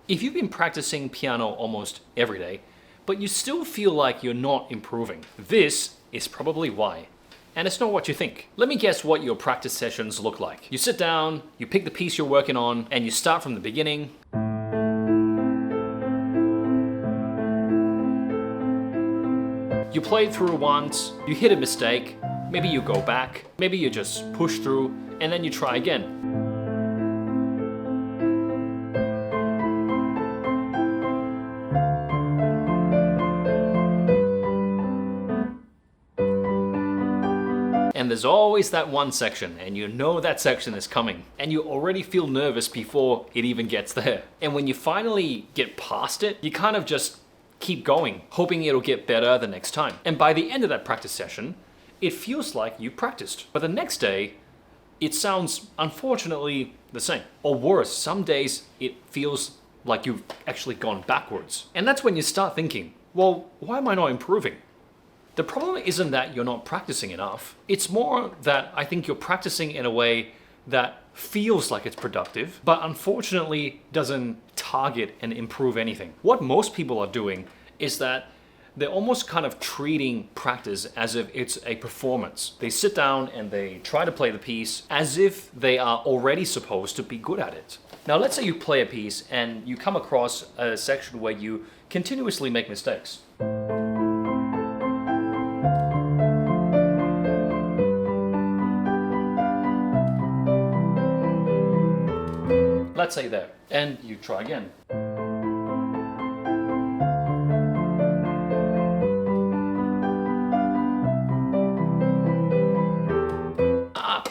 If you've been practicing piano almost every day, but you still feel like you're not improving, this is probably why. And it's not what you think. Let me guess what your practice sessions look like. You sit down, you pick the piece you're working on, and you start from the beginning. You play it through once, you hit a mistake, maybe you go back, maybe you just push through, and then you try again. And there's always that one section, and you know that section is coming, and you already feel nervous before it even gets there. And when you finally get past it, you kind of just keep going, hoping it'll get better the next time. And by the end of that practice session, it feels like you practiced. But the next day, it sounds unfortunately the same. Or worse, some days it feels like you've actually gone backwards. And that's when you start thinking, well, why am I not improving? The problem isn't that you're not practicing enough. It's more that I think you're practicing in a way that feels like it's productive, but unfortunately doesn't target and improve anything. What most people are doing is that they're almost kind of treating practice as if it's a performance. They sit down and they try to play the piece as if they are already supposed to be good at it. Now, let's say you play a piece and you come across a section where you continuously make mistakes. Let's say there, and you try again.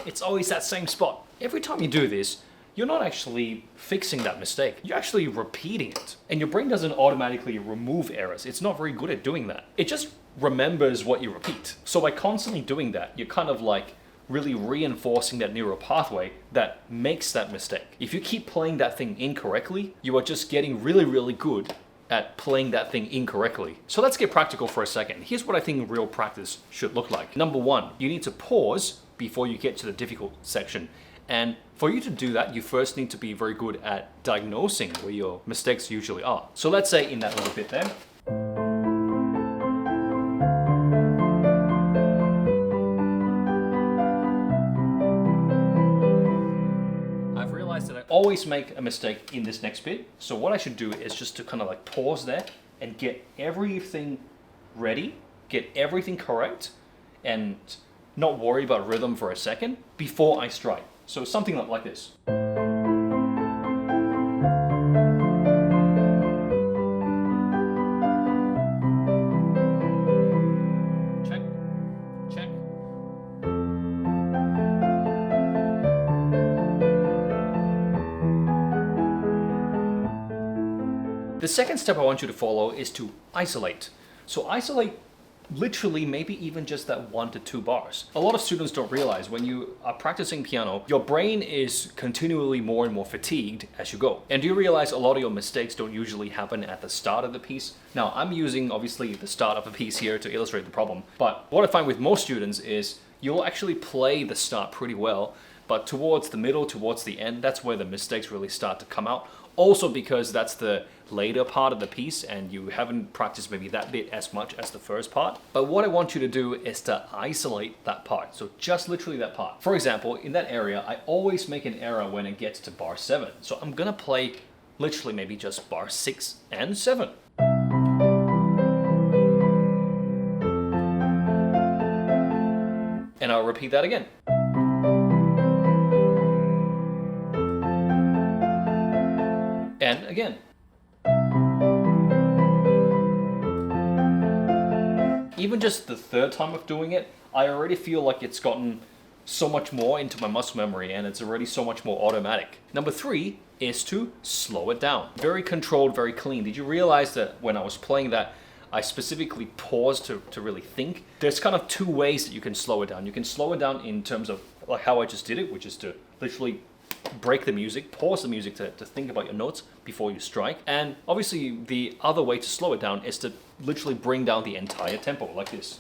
It's always that same spot. Every time you do this, you're not actually fixing that mistake. You're actually repeating it. And your brain doesn't automatically remove errors. It's not very good at doing that. It just remembers what you repeat. So by constantly doing that, you're kind of like really reinforcing that neural pathway that makes that mistake. If you keep playing that thing incorrectly, you are just getting really, really good at playing that thing incorrectly. So let's get practical for a second. Here's what I think real practice should look like. Number one, you need to pause before you get to the difficult section. And for you to do that, you first need to be very good at diagnosing where your mistakes usually are. So let's say in that little bit there, that I always make a mistake in this next bit. So what I should do is just to kind of like pause there and get everything ready, get everything correct, and not worry about rhythm for a second before I strike. So something like this. Check, check. The second step I want you to follow is to isolate. So isolate literally maybe even just that 1 to 2 bars. A lot of students don't realize when you are practicing piano, your brain is continually more and more fatigued as you go. And do you realize a lot of your mistakes don't usually happen at the start of the piece? Now, I'm using obviously the start of a piece here to illustrate the problem, but what I find with most students is you'll actually play the start pretty well, but towards the middle, towards the end, that's where the mistakes really start to come out. Also because that's the later part of the piece and you haven't practiced maybe that bit as much as the first part. But what I want you to do is to isolate that part. So just literally that part. For example, in that area, I always make an error when it gets to bar 7. So I'm gonna play literally maybe just bar 6 and 7. And I'll repeat that again. And again. Even just the third time of doing it, I already feel like it's gotten so much more into my muscle memory and it's already so much more automatic. Number 3 is to slow it down. Very controlled, very clean. Did you realize that when I was playing that, I specifically paused to really think? There's kind of 2 ways that you can slow it down. You can slow it down in terms of like how I just did it, which is to literally break the music, pause the music to think about your notes before you strike. And obviously the other way to slow it down is to literally bring down the entire tempo like this.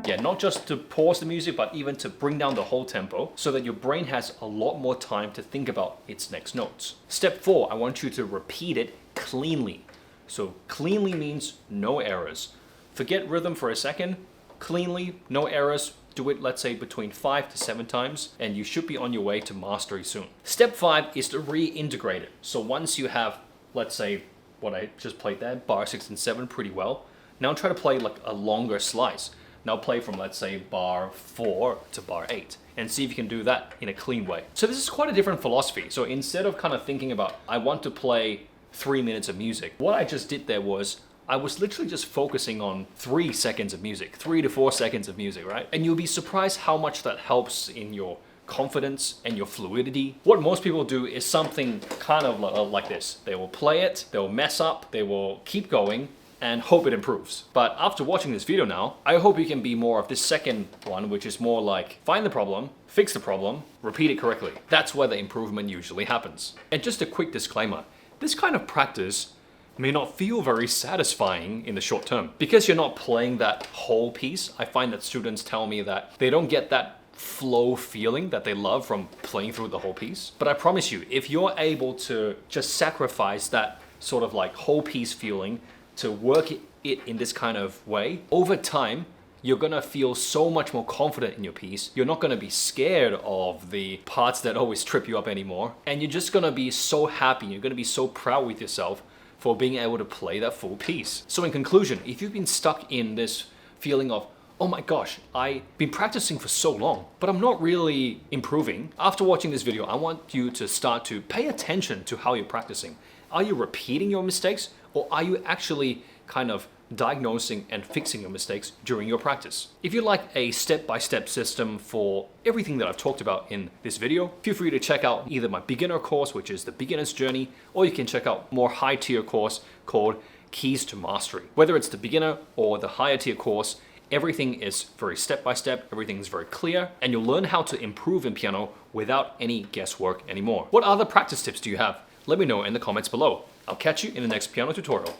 Yeah, not not just to pause the music, but even to bring down the whole tempo so that your brain has a lot more time to think about its next notes. Step 4, I want you to repeat it cleanly. So cleanly means no errors. Forget rhythm for a second. Cleanly, no errors. Do it, let's say, between 5 to 7 times, and you should be on your way to mastery soon. Step 5 is to reintegrate it. So once you have, let's say, what I just played there, bar 6 and 7 pretty well, now try to play like a longer slice. Now play from, let's say, bar 4 to bar 8 and see if you can do that in a clean way. So this is quite a different philosophy. So instead of kind of thinking about, I want to play 3 minutes of music, what I just did there was, I was literally just focusing on 3 seconds of music, 3 to 4 seconds of music, right? And you'll be surprised how much that helps in your confidence and your fluidity. What most people do is something kind of like this. They will play it, they'll mess up, they will keep going and hope it improves. But after watching this video now, I hope you can be more of this second one, which is more like find the problem, fix the problem, repeat it correctly. That's where the improvement usually happens. And just a quick disclaimer, this kind of practice may not feel very satisfying in the short term. Because you're not playing that whole piece, I find that students tell me that they don't get that flow feeling that they love from playing through the whole piece. But I promise you, if you're able to just sacrifice that sort of like whole piece feeling to work it in this kind of way, over time, you're gonna feel so much more confident in your piece. You're not gonna be scared of the parts that always trip you up anymore. And you're just gonna be so happy, you're gonna be so proud with yourself for being able to play that full piece. So in conclusion, if you've been stuck in this feeling of, oh my gosh, I've been practicing for so long, but I'm not really improving. After watching this video, I want you to start to pay attention to how you're practicing. Are you repeating your mistakes, or are you actually kind of diagnosing and fixing your mistakes during your practice? If you like a step-by-step system for everything that I've talked about in this video, feel free to check out either my beginner course, which is the beginner's journey, or you can check out more high-tier course called Keys to Mastery. Whether it's the beginner or the higher tier course, everything is very step-by-step, everything is very clear, and you'll learn how to improve in piano without any guesswork anymore. What other practice tips do you have? Let me know in the comments below. I'll catch you in the next piano tutorial.